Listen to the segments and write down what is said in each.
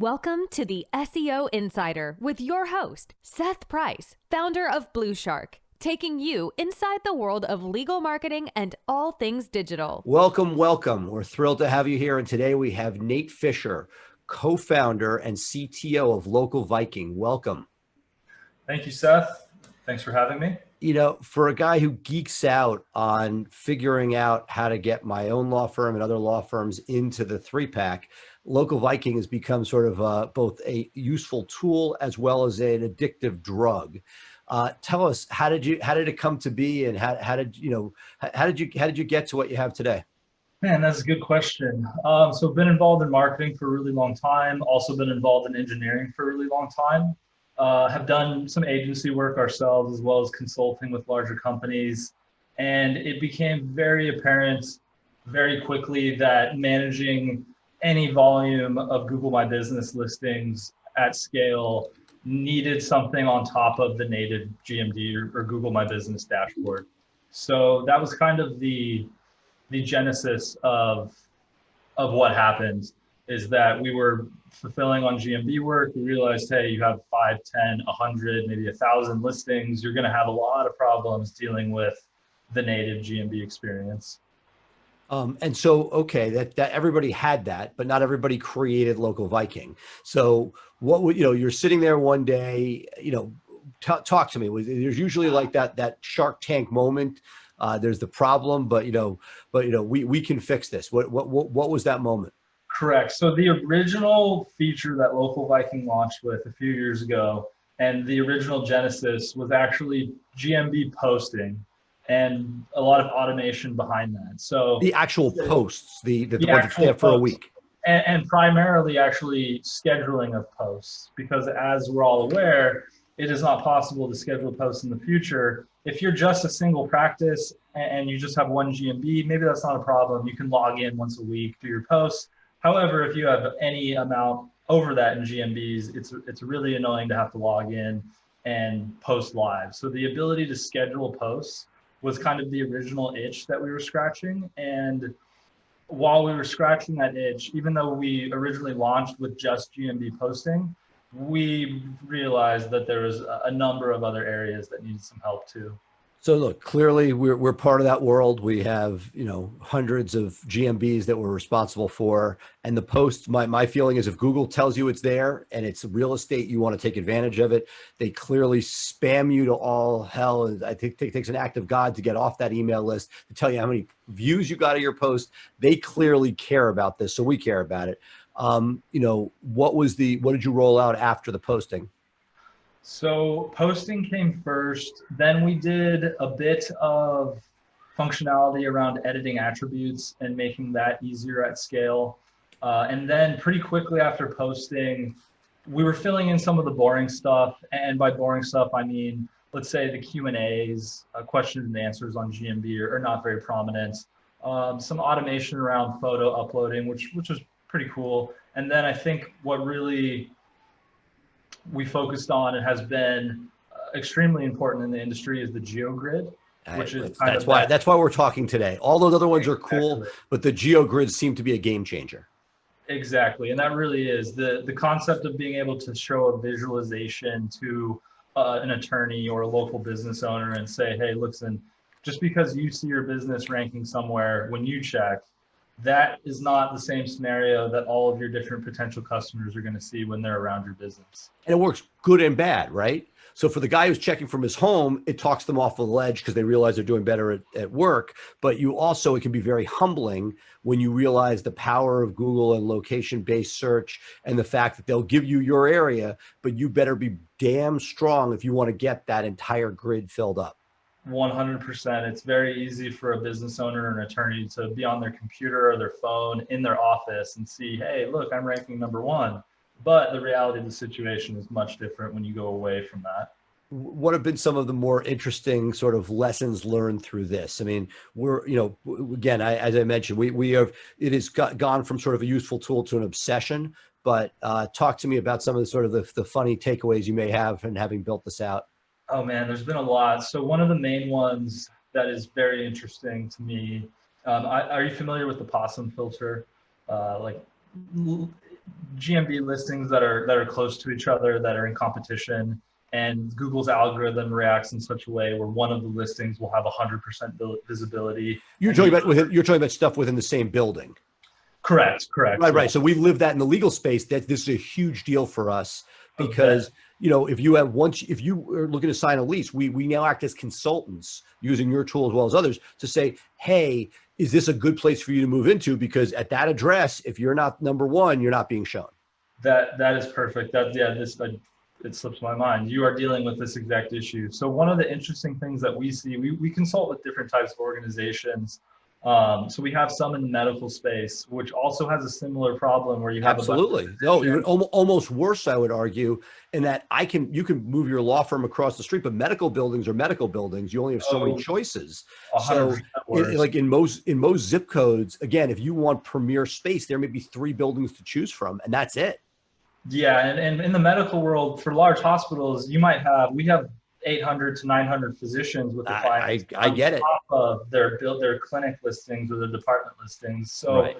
Welcome to the SEO Insider with your host, Seth Price, founder of BluShark, taking you inside the world of legal marketing and all things digital. Welcome, welcome. We're thrilled to have you here. And today we have Nate Fischer, co-founder and CTO of Local Viking. Welcome. Thank you, Seth. Thanks for having me. You know, for a guy who geeks out on figuring out how to get my own law firm and other law firms into the three-pack, Local Viking has become sort of both a useful tool as well as an addictive drug. Tell us, how did it come to be, and how did you get to what you have today? Man, that's a good question. So I've been involved in marketing for a really long time. Also been involved in engineering for a really long time. Have done some agency work ourselves as well as consulting with larger companies. And it became very apparent very quickly that managing any volume of Google My Business listings at scale needed something on top of the native GMB or Google My Business dashboard. So that was kind of the genesis of what happened, is that we were fulfilling on GMB work. We realized, hey, you have 5, 10, 100, maybe 1,000 listings. You're going to have a lot of problems dealing with the native GMB experience. And so, okay, that everybody had that, but not everybody created Local Viking. So what would, you're sitting there one day, talk to me. There's usually like that Shark Tank moment. There's the problem, but we can fix this. What was that moment? Correct. So the original feature that Local Viking launched with a few years ago, and the original genesis was actually GMB posting and a lot of automation behind that. So the actual posts, the ones that stay up for a week. And primarily actually scheduling of posts, because as we're all aware, it is not possible to schedule posts in the future. If you're just a single practice and you just have one GMB, maybe that's not a problem. You can log in once a week, do your posts. However, if you have any amount over that in GMBs, it's really annoying to have to log in and post live. So the ability to schedule posts was kind of the original itch that we were scratching. And while we were scratching that itch, even though we originally launched with just GMB posting, we realized that there was a number of other areas that needed some help too. So look, clearly we're part of that world. We have, hundreds of GMBs that we're responsible for. And the post, my feeling is, if Google tells you it's there and it's real estate, you want to take advantage of it. They clearly spam you to all hell. And I think it takes an act of God to get off that email list to tell you how many views you got of your post. They clearly care about this. So we care about it. What did you roll out after the posting? So posting came first, then we did a bit of functionality around editing attributes and making that easier at scale. And then pretty quickly after posting, we were filling in some of the boring stuff. And by boring stuff, I mean, let's say the Q&As, questions and answers on GMB are not very prominent. Some automation around photo uploading, which was pretty cool. And then I think what really we focused on and has been extremely important in the industry is the GeoGrid, which is that's why we're talking today. All those other ones are cool, but the GeoGrid seemed to be a game changer. Exactly, and that really is the concept of being able to show a visualization to an attorney or a local business owner and say, hey, listen, just because you see your business ranking somewhere when you check, that is not the same scenario that all of your different potential customers are going to see when they're around your business. And it works good and bad, right? So for the guy who's checking from his home, it talks them off the ledge because they realize they're doing better at work. But it can be very humbling when you realize the power of Google and location-based search and the fact that they'll give you your area, but you better be damn strong if you want to get that entire grid filled up. 100%. It's very easy for a business owner or an attorney to be on their computer or their phone in their office and see, hey, look, I'm ranking #1. But the reality of the situation is much different when you go away from that. What have been some of the more interesting sort of lessons learned through this? I mean, again, as I mentioned, it has gone from sort of a useful tool to an obsession, but talk to me about some of the funny takeaways you may have in having built this out. Oh man, there's been a lot. So one of the main ones that is very interesting to me, are you familiar with the possum filter? GMB listings that are close to each other, that are in competition, and Google's algorithm reacts in such a way where one of the listings will have 100% visibility. You're talking about stuff within the same building. Correct. Right, Yeah. right. So we've lived that in the legal space. That this is a huge deal for us because if you are looking to sign a lease, we now act as consultants using your tool as well as others to say, hey, is this a good place for you to move into? Because at that address, if you're not number one, you're not being shown. That is perfect. It slips my mind. You are dealing with this exact issue. So one of the interesting things that we see, we consult with different types of organizations. So we have some in the medical space, which also has a similar problem where you have absolutely even almost worse, I would argue, in that you can move your law firm across the street, but medical buildings are medical buildings. You only have so many choices. So like in most zip codes, again, if you want premier space, there may be 3 buildings to choose from, and that's it. Yeah, and in the medical world, for large hospitals, we have 800 to 900 physicians with the clients. I get it. Top of their clinic listings or their department listings. So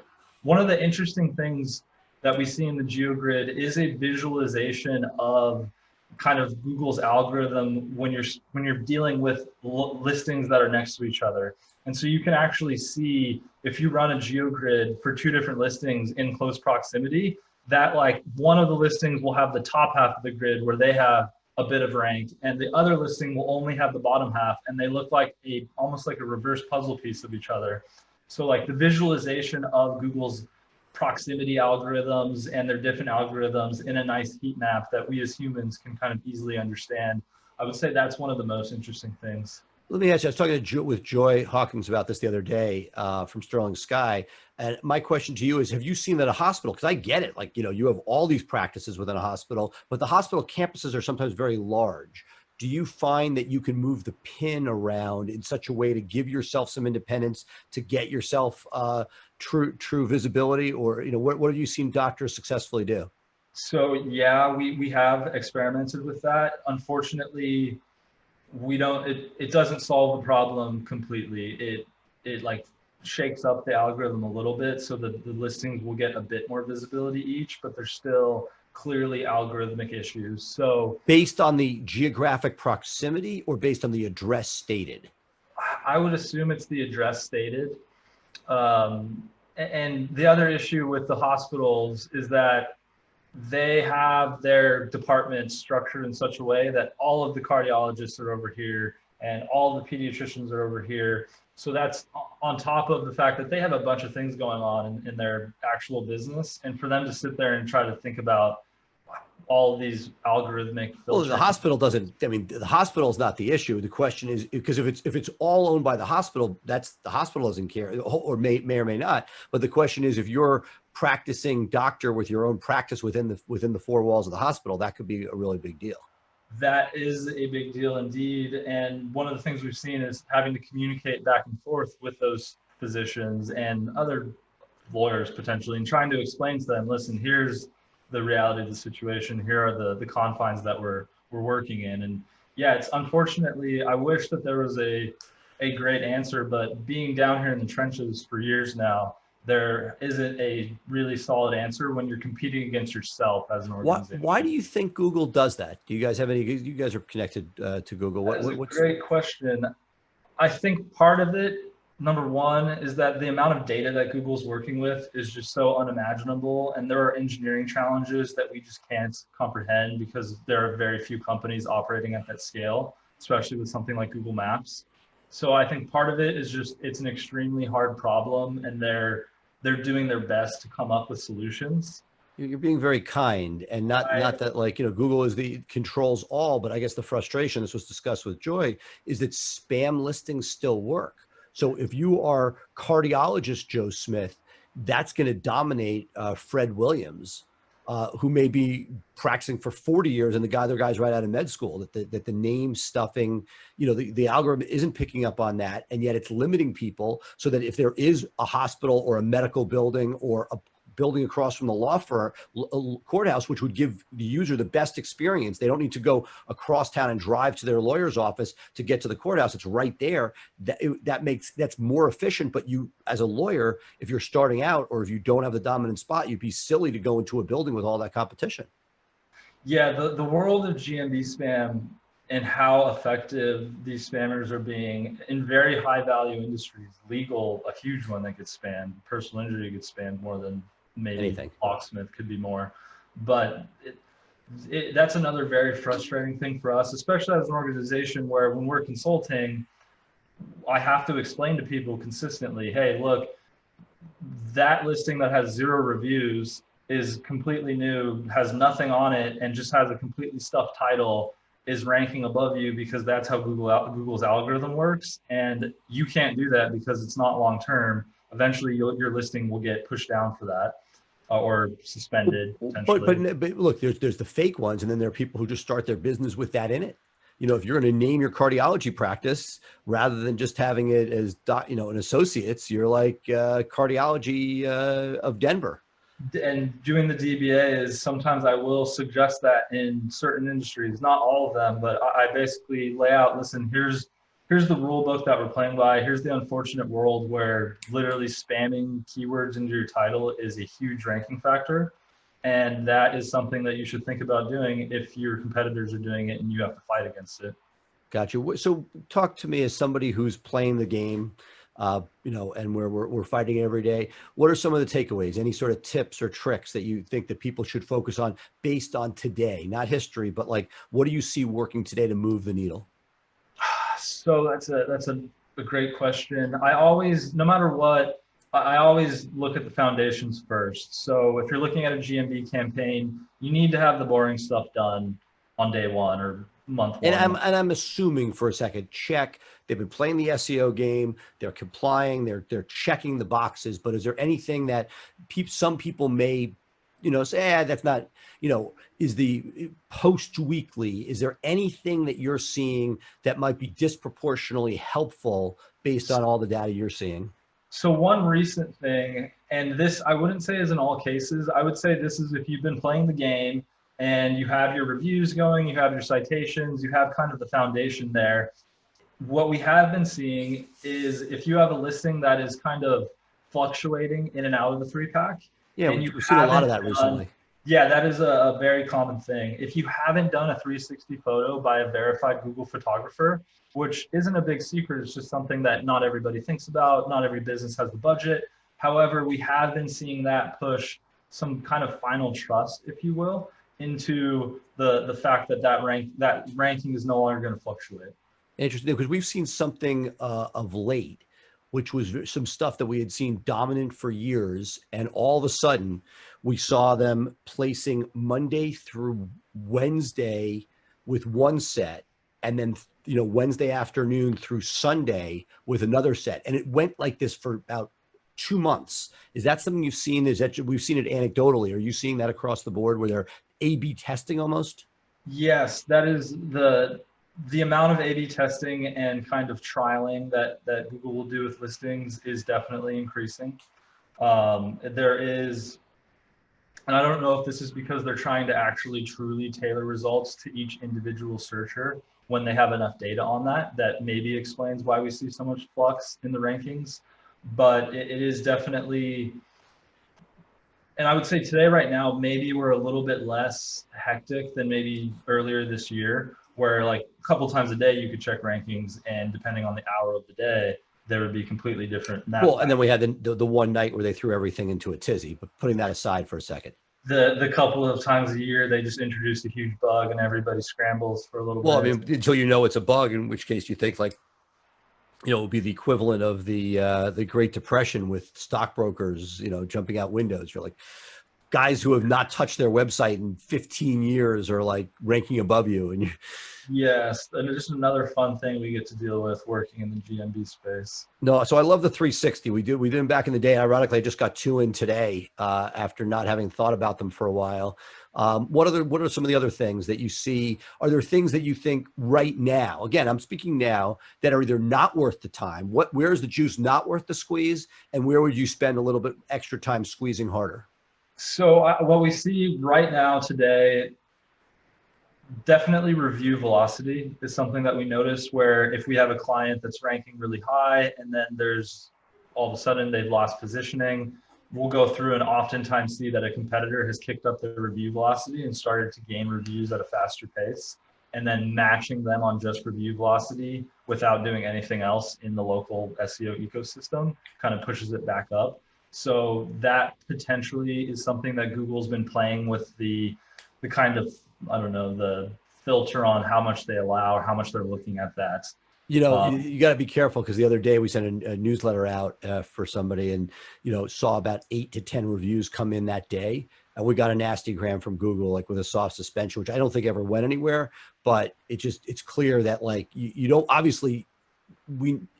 one of the interesting things that we see in the GeoGrid is a visualization of kind of Google's algorithm when you're dealing with listings that are next to each other. And so you can actually see, if you run a GeoGrid for 2 different listings in close proximity, that like one of the listings will have the top half of the grid where they have a bit of rank, and the other listing will only have the bottom half, and they look like almost like a reverse puzzle piece of each other. So like the visualization of Google's proximity algorithms and their different algorithms in a nice heat map that we as humans can kind of easily understand, I would say that's one of the most interesting things. Let me ask you, I was talking with Joy Hawkins about this the other day from Sterling Sky. And my question to you is, have you seen that a hospital, because I get it, like, you have all these practices within a hospital, but the hospital campuses are sometimes very large. Do you find that you can move the pin around in such a way to give yourself some independence, to get yourself true visibility? Or, what have you seen doctors successfully do? So yeah, we have experimented with that. Unfortunately, it doesn't solve the problem completely. It like shakes up the algorithm a little bit so that the listings will get a bit more visibility each, but there's still clearly algorithmic issues. So based on the geographic proximity or based on the address stated? I would assume it's the address stated. And the other issue with the hospitals is that they have their departments structured in such a way that all of the cardiologists are over here and all the pediatricians are over here. So that's on top of the fact that they have a bunch of things going on in their actual business. And for them to sit there and try to think about all of these algorithmic filters. Well, the hospital the hospital is not the issue. The question is, because if it's all owned by the hospital, the hospital doesn't care, or may or may not. But the question is, if you're practicing doctor with your own practice within the 4 walls of the hospital, that could be a really big deal. That is a big deal indeed. And one of the things we've seen is having to communicate back and forth with those physicians and other lawyers potentially, and trying to explain to them, listen, here's the reality of the situation. Here are the confines that we're working in. And yeah, it's unfortunately, I wish that there was a great answer, but being down here in the trenches for years now, there isn't a really solid answer when you're competing against yourself as an organization. Why do you think Google does that? Do you guys have any? You guys are connected to Google. That's a great question. I think part of it, number one, is that the amount of data that Google's working with is just so unimaginable, and there are engineering challenges that we just can't comprehend because there are very few companies operating at that scale, especially with something like Google Maps. So I think part of it is just it's an extremely hard problem, and they're doing their best to come up with solutions. You're being very kind, and not that, like, Google controls all, but I guess the frustration, this was discussed with Joy, is that spam listings still work. So if you are cardiologist Joe Smith, that's going to dominate Fred Williams, who may be practicing for 40 years, and the guy's right out of med school. That the name stuffing, the algorithm isn't picking up on that, and yet it's limiting people, so that if there is a hospital or a medical building or a building across from the law firm, courthouse, which would give the user the best experience. They don't need to go across town and drive to their lawyer's office to get to the courthouse. It's right there. That's more efficient. But you, as a lawyer, if you're starting out or if you don't have the dominant spot, you'd be silly to go into a building with all that competition. Yeah, the world of GMB spam and how effective these spammers are being in very high value industries. Legal, a huge one that gets spammed. Personal injury gets spammed more than maybe anything. Locksmith could be more. But that's another very frustrating thing for us, especially as an organization where when we're consulting, I have to explain to people consistently, hey, look, that listing that has 0 reviews is completely new, has nothing on it, and just has a completely stuffed title is ranking above you because that's how Google's algorithm works. And you can't do that because it's not long-term. Eventually your listing will get pushed down for that or suspended. But look, there's the fake ones. And then there are people who just start their business with that in it. You know, if you're going to name your cardiology practice rather than just having it as, an associates, you're like cardiology of Denver. And doing the DBA is sometimes I will suggest that in certain industries, not all of them, but I basically lay out, listen, here's the rule book that we're playing by. Here's the unfortunate world where literally spamming keywords into your title is a huge ranking factor. And that is something that you should think about doing if your competitors are doing it and you have to fight against it. Gotcha. So talk to me as somebody who's playing the game, and we're fighting every day. What are some of the takeaways? Any sort of tips or tricks that you think that people should focus on based on today, not history, but like, what do you see working today to move the needle? So that's a great question. I always, no matter what, I always look at the foundations first. So if you're looking at a GMB campaign, you need to have the boring stuff done on day 1 or month 1. And I'm assuming for a second, check, they've been playing the SEO game, they're complying, they're checking the boxes, but is there anything that some people may, say, that's not, is the post weekly, is there anything that you're seeing that might be disproportionately helpful based on all the data you're seeing? So one recent thing, and this I wouldn't say is in all cases, I would say this is if you've been playing the game and you have your reviews going, you have your citations, you have kind of the foundation there. What we have been seeing is if you have a listing that is kind of fluctuating in and out of the 3-pack. Yeah, we've seen a lot of that recently. Yeah, that is a very common thing. If you haven't done a 360 photo by a verified Google photographer, which isn't a big secret, it's just something that not everybody thinks about, not every business has the budget. However, we have been seeing that push some kind of final trust, if you will, into the fact that ranking is no longer going to fluctuate. Interesting, because we've seen something of late, which was some stuff that we had seen dominant for years, and all of a sudden we saw them placing Monday through Wednesday with one set, and then Wednesday afternoon through Sunday with another set, and it went like this for about 2 months. Is that something you've seen? Is that we've seen it anecdotally? Are you seeing that across the board where they're A/B testing almost? Yes, that is the amount of A/B testing and kind of trialing that Google will do with listings is definitely increasing. There is, and I don't know if this is because they're trying to actually truly tailor results to each individual searcher when they have enough data on that maybe explains why we see so much flux in the rankings. But it is definitely, and I would say today, right now, maybe we're a little bit less hectic than maybe earlier this year, where like a couple times a day you could check rankings, and depending on the hour of the day, there would be completely different. Well, and then we had the one night where they threw everything into a tizzy, but putting that aside for a second. The couple of times a year, they just introduce a huge bug and everybody scrambles for a little bit. Well, I mean, until it's a bug, in which case you think like, it would be the equivalent of the Great Depression with stockbrokers, jumping out windows. You're like, guys who have not touched their website in 15 years are like ranking above you. And yes, and it's just another fun thing we get to deal with working in the GMB space. No, so I love the 360. We did them back in the day. Ironically, I just got 2 in today after not having thought about them for a while. What are some of the other things that you see? Are there things that you think right now, again, I'm speaking now, that are either not worth the time? Where is the juice not worth the squeeze? And where would you spend a little bit extra time squeezing harder? So what we see right now today, definitely review velocity is something that we notice, where if we have a client that's ranking really high and then there's all of a sudden they've lost positioning, we'll go through and oftentimes see that a competitor has kicked up their review velocity and started to gain reviews at a faster pace, and then matching them on just review velocity without doing anything else in the local SEO ecosystem kind of pushes it back up. So that potentially is something that Google's been playing with, the kind of, I don't know, the filter on how much they allow or how much they're looking at that. You know, you got to be careful, because the other day we sent a newsletter out for somebody, and, you know, saw about 8 to 10 reviews come in that day. And we got a nasty gram from Google, like with a soft suspension, which I don't think ever went anywhere, but it's clear that, like, you don't, obviously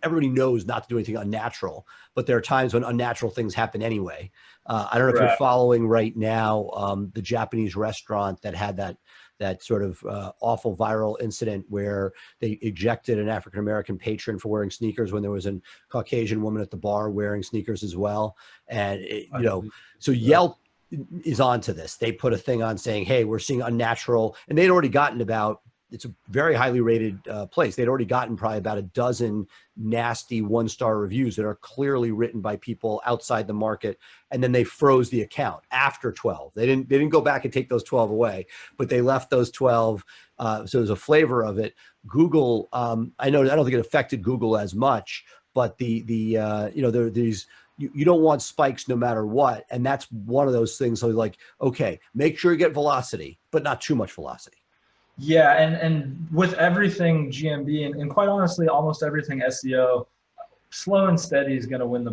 everybody knows not to do anything unnatural, but there are times when unnatural things happen anyway. I don't know if you're following right now, the Japanese restaurant that had that sort of awful viral incident where they ejected an African-American patron for wearing sneakers when there was a Caucasian woman at the bar wearing sneakers as well. And, you know, so Yelp is onto this. They put a thing on saying, hey, we're seeing unnatural, and they'd already gotten about, it's a very highly rated place. They'd already gotten probably about a dozen nasty 1-star reviews that are clearly written by people outside the market. And then they froze the account after 12. They didn't go back and take those 12 away, but they left those 12. So there's a flavor of it. Google, I don't think it affected Google as much, but you know, there are these, you don't want spikes no matter what. And that's one of those things. So, like, okay, make sure you get velocity, but not too much velocity. Yeah, and with everything GMB, and quite honestly, almost everything SEO, slow and steady is going to win the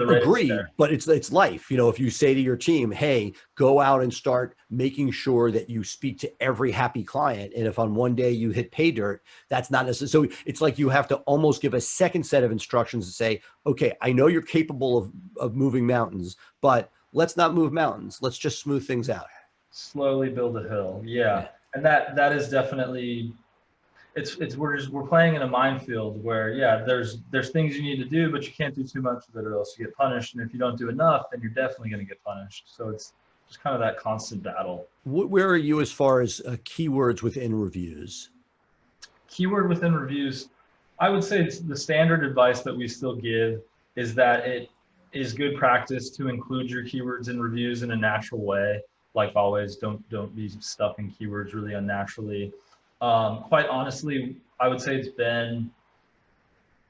race. Agreed, but it's life. You know, if you say to your team, hey, go out and start making sure that you speak to every happy client, and if on one day you hit pay dirt, that's not necessary. So it's like you have to almost give a second set of instructions to say, okay, I know you're capable of moving mountains, but let's not move mountains. Let's just smooth things out. Slowly build a hill. Yeah. And that is definitely, we're playing in a minefield where, yeah, there's things you need to do, but you can't do too much of it or else you get punished. And if you don't do enough, then you're definitely going to get punished. So it's just kind of that constant battle. Where are you as far as keywords within reviews? Keyword within reviews, I would say it's the standard advice that we still give is that it is good practice to include your keywords in reviews in a natural way. Like always, don't be stuffing keywords really unnaturally. Quite honestly, I would say it's been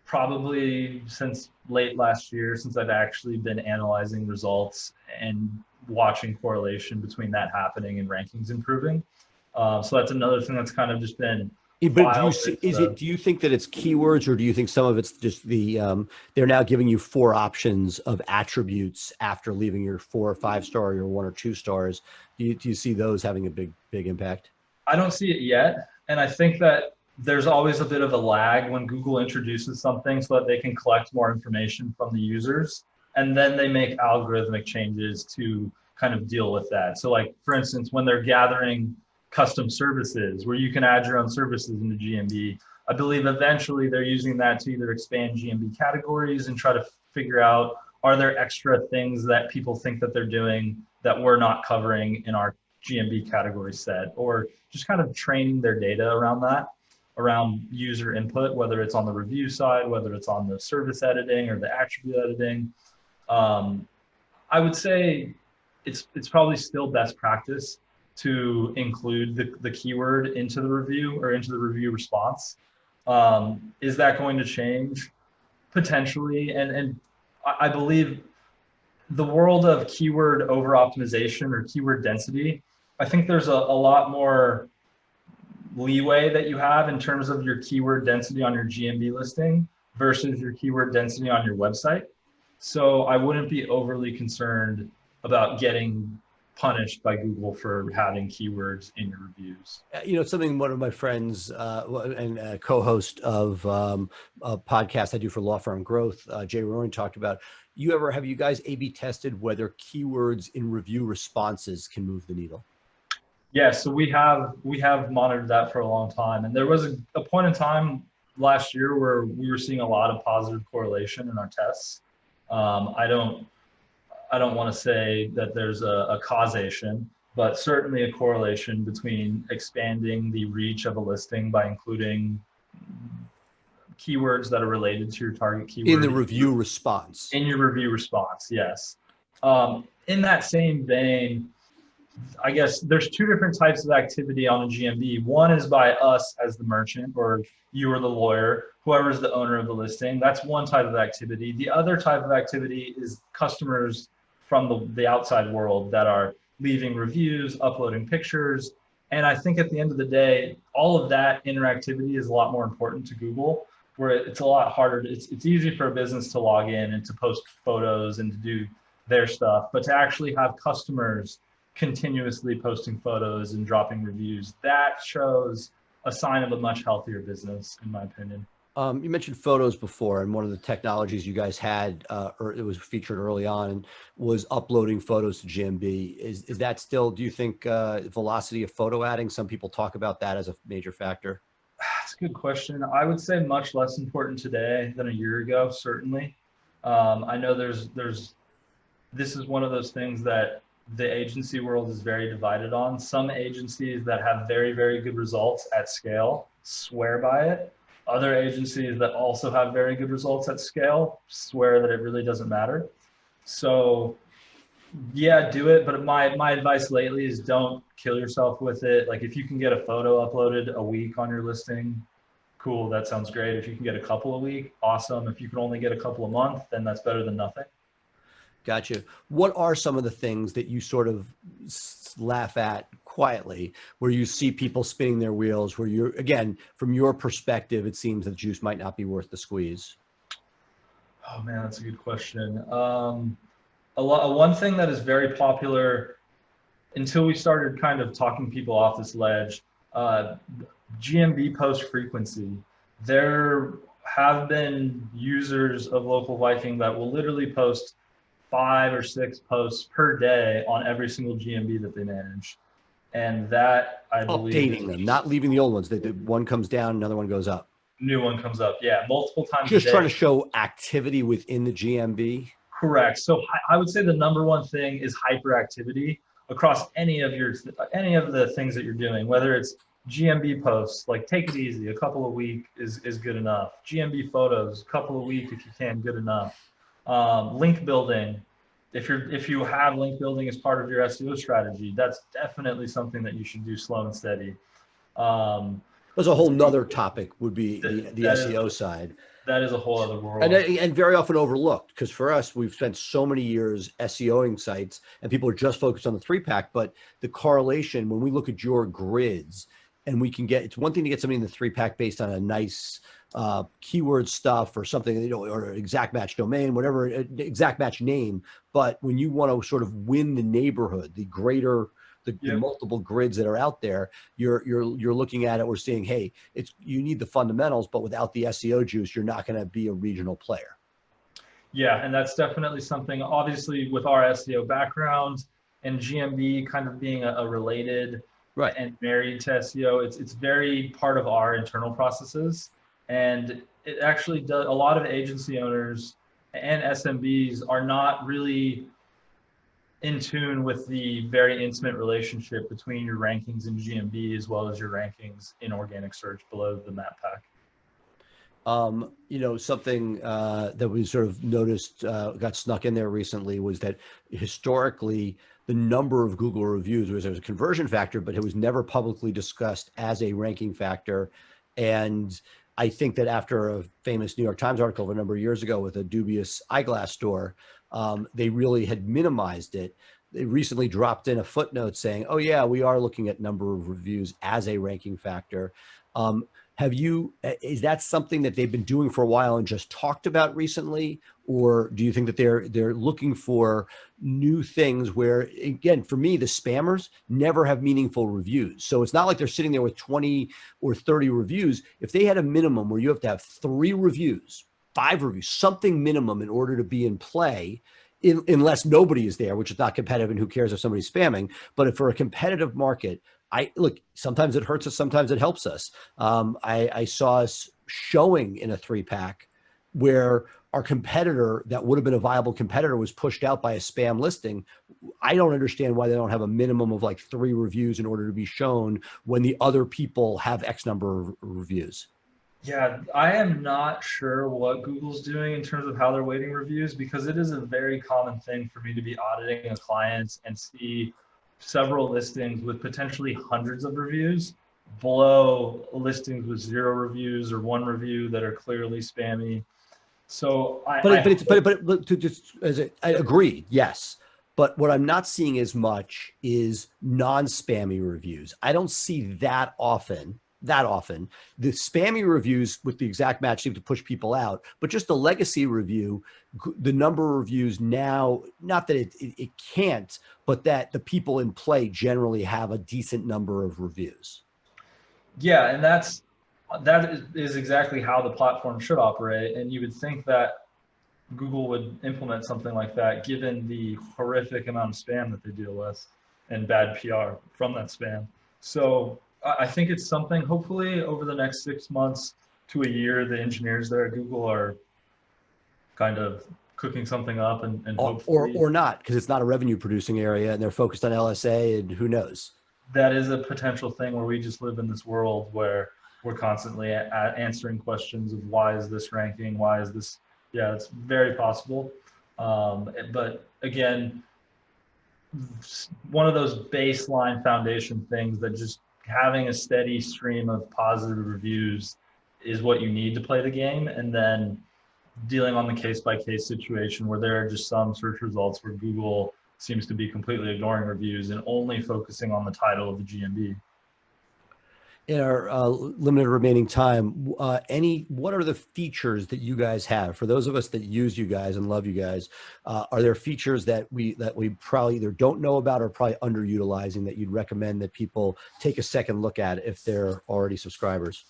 probably since late last year since I've actually been analyzing results and watching correlation between that happening and rankings improving. So that's another thing that's kind of just been. But do you think that it's keywords, or do you think some of it's just they're now giving you 4 options of attributes after leaving your 4 or 5 star or your 1 or 2 stars? Do you see those having a big impact? I don't see it yet. And I think that there's always a bit of a lag when Google introduces something so that they can collect more information from the users. And then they make algorithmic changes to kind of deal with that. So, like, for instance, when they're gathering custom services where you can add your own services into GMB, I believe eventually they're using that to either expand GMB categories and try to figure out, are there extra things that people think that they're doing that we're not covering in our GMB category set, or just kind of training their data around that, around user input, whether it's on the review side, whether it's on the service editing or the attribute editing. I would say it's probably still best practice to include the keyword into the review or into the review response. Is that going to change? Potentially. And I believe the world of keyword over optimization or keyword density, I think there's a lot more leeway that you have in terms of your keyword density on your GMB listing versus your keyword density on your website. So I wouldn't be overly concerned about getting punished by Google for having keywords in your reviews. You know, something one of my friends and co-host of a podcast I do for Law Firm Growth, Jay Rowan, talked about. Have you guys A/B tested whether keywords in review responses can move the needle? Yeah, so we have monitored that for a long time, and there was a point in time last year where we were seeing a lot of positive correlation in our tests. I I don't want to say that there's a causation, but certainly a correlation between expanding the reach of a listing by including keywords that are related to your target keyword. In the review response. In your review response, yes. In that same vein, I guess there's two different types of activity on a GMB. One is by us as the merchant, or you or the lawyer, whoever's the owner of the listing. That's one type of activity. The other type of activity is customers from the outside world that are leaving reviews, uploading pictures. And I think at the end of the day, all of that interactivity is a lot more important to Google, where it's a lot harder. It's easy for a business to log in and to post photos and to do their stuff, but to actually have customers continuously posting photos and dropping reviews, that shows a sign of a much healthier business, in my opinion. You mentioned photos before, and one of the technologies you guys had, or it was featured early on, was uploading photos to GMB. Is that still, do you think, velocity of photo adding? Some people talk about that as a major factor. That's a good question. I would say much less important today than a year ago, certainly. I know this is one of those things that the agency world is very divided on. Some agencies that have very, very good results at scale swear by it. Other agencies that also have very good results at scale swear that it really doesn't matter. So yeah, do it. But my advice lately is don't kill yourself with it. Like if you can get a photo uploaded a week on your listing, cool, that sounds great. If you can get a couple a week, awesome. If you can only get a couple a month, then that's better than nothing. Gotcha. What are some of the things that you sort of laugh at quietly, where you see people spinning their wheels, where you're, again, from your perspective, it seems that the juice might not be worth the squeeze? Oh man, that's a good question. One thing that is very popular until we started kind of talking people off this ledge, GMB post frequency. There have been users of Local Viking that will literally post 5 or 6 posts per day on every single GMB that they manage. And that, I believe, updating them, not leaving the old ones. That one comes down, another one goes up. New one comes up. Yeah, multiple times Just a day. trying to show activity within the GMB. Correct. So I would say the number one thing is hyperactivity across any of the things that you're doing, whether it's GMB posts, like take it easy, a couple a week is good enough. GMB photos, a couple a week if you can, good enough. Link building, if you have link building as part of your SEO strategy, that's definitely something that you should do slow and steady. There's a whole nother topic would be the SEO side. That is a whole other world. And very often overlooked, because for us, we've spent so many years SEOing sites and people are just focused on the 3-pack, but the correlation, when we look at your grids, and we can get, it's one thing to get something in the 3-pack based on a nice keyword stuff or something, you know, or exact match domain, whatever, exact match name. But when you want to sort of win the neighborhood, the greater, the multiple grids that are out there, you're looking at it, we're seeing, hey, you need the fundamentals, but without the SEO juice, you're not going to be a regional player. Yeah, and that's definitely something, obviously with our SEO background and GMB kind of being a related and married to SEO, it's very part of our internal processes. And it actually does, a lot of agency owners and SMBs are not really in tune with the very intimate relationship between your rankings in GMB as well as your rankings in organic search below the map pack. You know, something that we sort of noticed got snuck in there recently was that historically the number of Google reviews was a conversion factor, but it was never publicly discussed as a ranking factor. And I think that after a famous New York Times article a number of years ago with a dubious eyeglass store, they really had minimized it. They recently dropped in a footnote saying, oh yeah, we are looking at number of reviews as a ranking factor. Is that something that they've been doing for a while and just talked about recently? Or do you think that they're looking for new things where, again, for me, the spammers never have meaningful reviews. So it's not like they're sitting there with 20 or 30 reviews. If they had a minimum where you have to have 3 reviews, 5 reviews, something minimum in order to be in play, unless nobody is there, which is not competitive and who cares if somebody's spamming. But if for a competitive market, look, sometimes it hurts us, sometimes it helps us. I saw us showing in a 3-pack where our competitor that would have been a viable competitor was pushed out by a spam listing. I don't understand why they don't have a minimum of like 3 reviews in order to be shown when the other people have X number of reviews. Yeah, I am not sure what Google's doing in terms of how they're weighting reviews, because it is a very common thing for me to be auditing a client and see several listings with potentially hundreds of reviews below listings with 0 reviews or 1 review that are clearly spammy. So I agree, yes. But what I'm not seeing as much is non-spammy reviews. I don't see that often. The spammy reviews with the exact match seem to push people out, but just the legacy review, the number of reviews now, not that it can't, but that the people in play generally have a decent number of reviews. Yeah, and that is exactly how the platform should operate. And you would think that Google would implement something like that, given the horrific amount of spam that they deal with and bad PR from that spam. So I think it's something, hopefully over the next 6 months to a year, the engineers there at Google are kind of cooking something up and hopefully, or not, because it's not a revenue producing area and they're focused on LSA and who knows. That is a potential thing where we just live in this world where we're constantly answering questions of why is this ranking? Why is this? Yeah, it's very possible. But again, one of those baseline foundation things that just having a steady stream of positive reviews is what you need to play the game. And then dealing on the case-by-case situation where there are just some search results where Google seems to be completely ignoring reviews and only focusing on the title of the GMB. In our limited remaining time, what are the features that you guys have for those of us that use you guys and love you guys? Are there features that we probably either don't know about or probably underutilizing that you'd recommend that people take a second look at if they're already subscribers?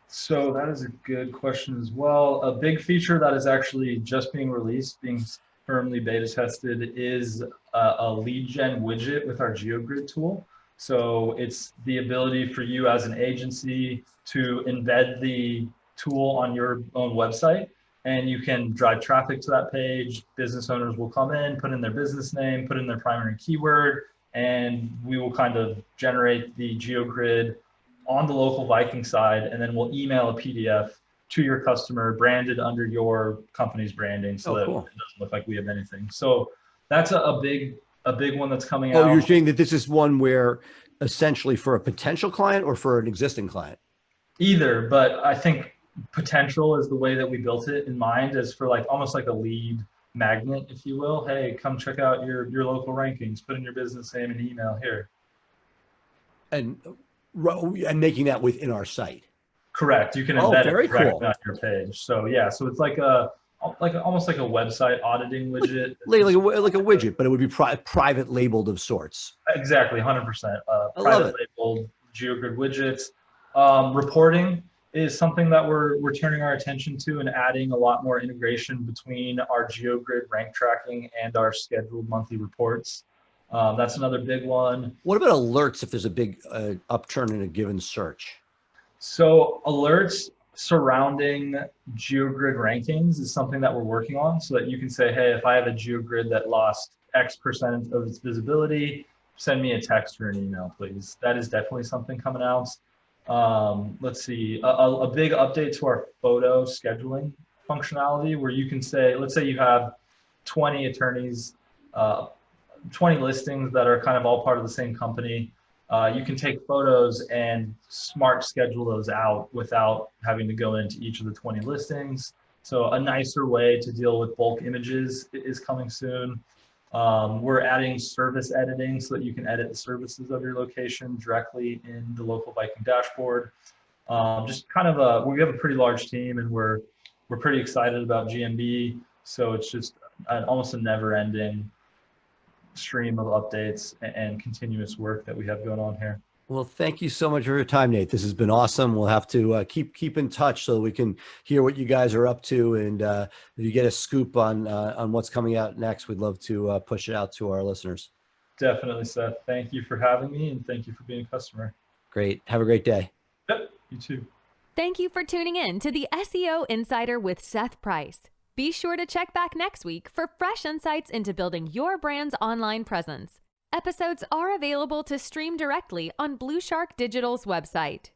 So that is a good question as well. A big feature that is actually just being released, being firmly beta tested, is a lead gen widget with our GeoGrid tool. So it's the ability for you as an agency to embed the tool on your own website, and you can drive traffic to that page. Business owners will come in, put in their business name, put in their primary keyword, and we will kind of generate the GeoGrid on the Local Viking side, and then we'll email a PDF to your customer branded under your company's branding, so that it doesn't look like we have anything. So that's a big one that's coming out. Oh, you're saying that this is one where essentially for a potential client or for an existing client? Either, but I think potential is the way that we built it in mind, as for like almost like a lead magnet, if you will. Hey, come check out your local rankings, put in your business name and email here. And making that within our site. Correct. You can embed it directly cool. on your page. So yeah, so it's like almost like a website auditing widget. like a widget, but it would be private labeled of sorts. Exactly, 100%. Private labeled GeoGrid widgets. Reporting is something that we're turning our attention to and adding a lot more integration between our GeoGrid rank tracking and our scheduled monthly reports. That's another big one. What about alerts if there's a big upturn in a given search? So alerts surrounding GeoGrid rankings is something that we're working on, so that you can say, hey, if I have a GeoGrid that lost X% of its visibility, send me a text or an email, please. That is definitely something coming out. Let's see, a big update to our photo scheduling functionality, where you can say, let's say you have 20 attorneys, 20 listings that are kind of all part of the same company. You can take photos and smart schedule those out without having to go into each of the 20 listings. So a nicer way to deal with bulk images is coming soon. We're adding service editing so that you can edit the services of your location directly in the Local Viking dashboard. Just kind of we have a pretty large team, and we're pretty excited about GMB. So it's just almost a never-ending stream of updates and continuous work that we have going on here. Well, thank you so much for your time, Nate. This has been awesome. We'll have to keep in touch so we can hear what you guys are up to, and if you get a scoop on what's coming out next, we'd love to push it out to our listeners. Definitely, Seth. Thank you for having me, and thank you for being a customer. Great. Have a great day. Yep, you too. Thank you for tuning in to the SEO Insider with Seth Price. Be sure to check back next week for fresh insights into building your brand's online presence. Episodes are available to stream directly on BluShark Digital's website.